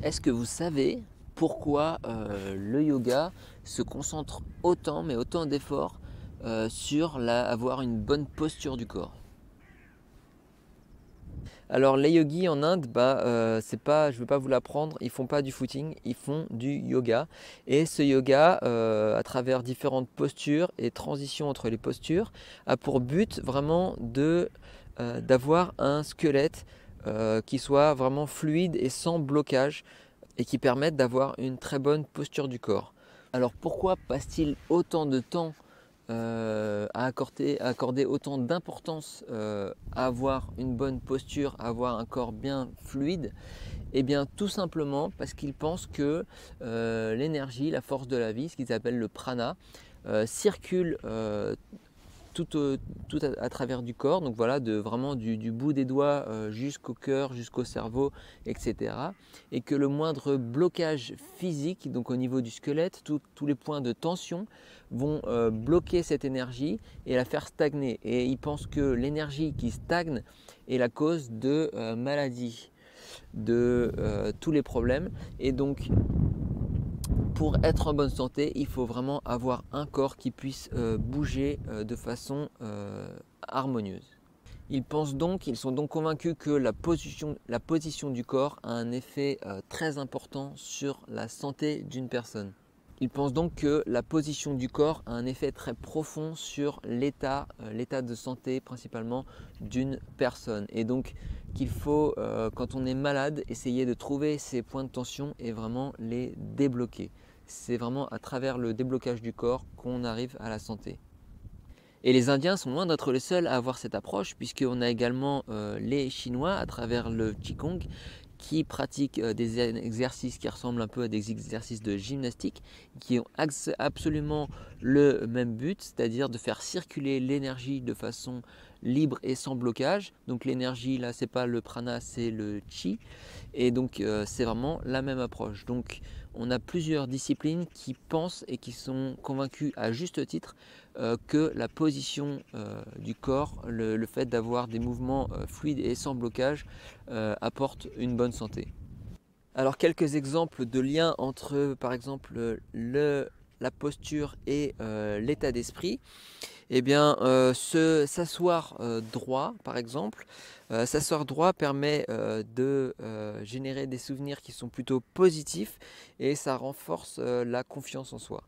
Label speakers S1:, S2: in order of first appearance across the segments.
S1: Est-ce que vous savez pourquoi le yoga se concentre autant, mais autant d'efforts sur avoir une bonne posture du corps? Alors les yogis en Inde, c'est pas, je ne vais pas vous l'apprendre, ils font pas du footing, ils font du yoga. Et ce yoga, à travers différentes postures et transitions entre les postures, a pour but vraiment d'avoir un squelette qui soit vraiment fluide et sans blocage et qui permette d'avoir une très bonne posture du corps. Alors pourquoi passe-t-il autant de temps à accorder autant d'importance à avoir une bonne posture, à avoir un corps bien fluide? Eh bien tout simplement parce qu'ils pensent que l'énergie, la force de la vie, ce qu'ils appellent le prana, circule tout, tout à travers du corps, donc voilà, vraiment du bout des doigts jusqu'au cœur, jusqu'au cerveau, etc. Et que le moindre blocage physique, donc au niveau du squelette, tous les points de tension vont bloquer cette énergie et la faire stagner. Et ils pensent que l'énergie qui stagne est la cause de maladies, de tous les problèmes. Et donc pour être en bonne santé, il faut vraiment avoir un corps qui puisse bouger de façon harmonieuse. Ils sont donc convaincus que la position du corps a un effet très important sur la santé d'une personne. Ils pensent donc que la position du corps a un effet très profond sur l'état de santé principalement d'une personne. Et donc qu'il faut, quand on est malade, essayer de trouver ces points de tension et vraiment les débloquer. C'est vraiment à travers le déblocage du corps qu'on arrive à la santé. Et les Indiens sont loin d'être les seuls à avoir cette approche, puisqu'on a également les Chinois à travers le Qigong qui pratiquent des exercices qui ressemblent un peu à des exercices de gymnastique, qui ont absolument le même but, c'est-à-dire de faire circuler l'énergie de façon libre et sans blocage. Donc l'énergie là, c'est pas le prana, c'est le chi, et donc c'est vraiment la même approche. Donc on a plusieurs disciplines qui pensent et qui sont convaincus à juste titre que la position du corps, le fait d'avoir des mouvements fluides et sans blocage apporte une bonne santé. Alors quelques exemples de liens entre par exemple la posture et l'état d'esprit. Eh bien, s'asseoir droit, par exemple, s'asseoir droit permet de générer des souvenirs qui sont plutôt positifs et ça renforce la confiance en soi.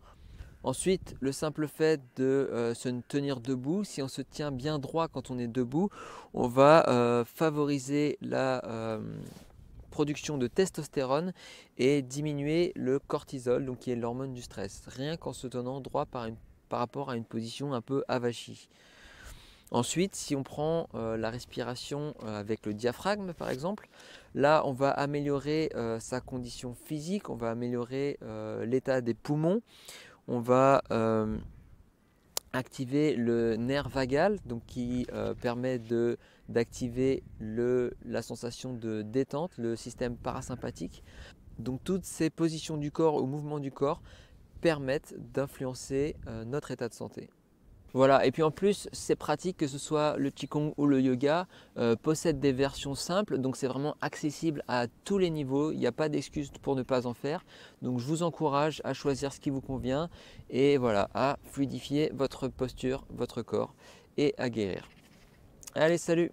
S1: Ensuite, le simple fait de se tenir debout, si on se tient bien droit quand on est debout, on va favoriser la production de testostérone et diminuer le cortisol, donc qui est l'hormone du stress, rien qu'en se tenant droit par rapport à une position un peu avachie. Ensuite, si on prend la respiration avec le diaphragme par exemple, là on va améliorer sa condition physique, on va améliorer l'état des poumons, on va activer le nerf vagal, donc qui permet d'activer la sensation de détente, le système parasympathique. Donc toutes ces positions du corps ou mouvements du corps permettent d'influencer notre état de santé. Voilà, et puis en plus, c'est pratique que ce soit le Qigong ou le yoga, possède des versions simples, donc c'est vraiment accessible à tous les niveaux, il n'y a pas d'excuse pour ne pas en faire. Donc je vous encourage à choisir ce qui vous convient et voilà, à fluidifier votre posture, votre corps et à guérir. Allez, salut!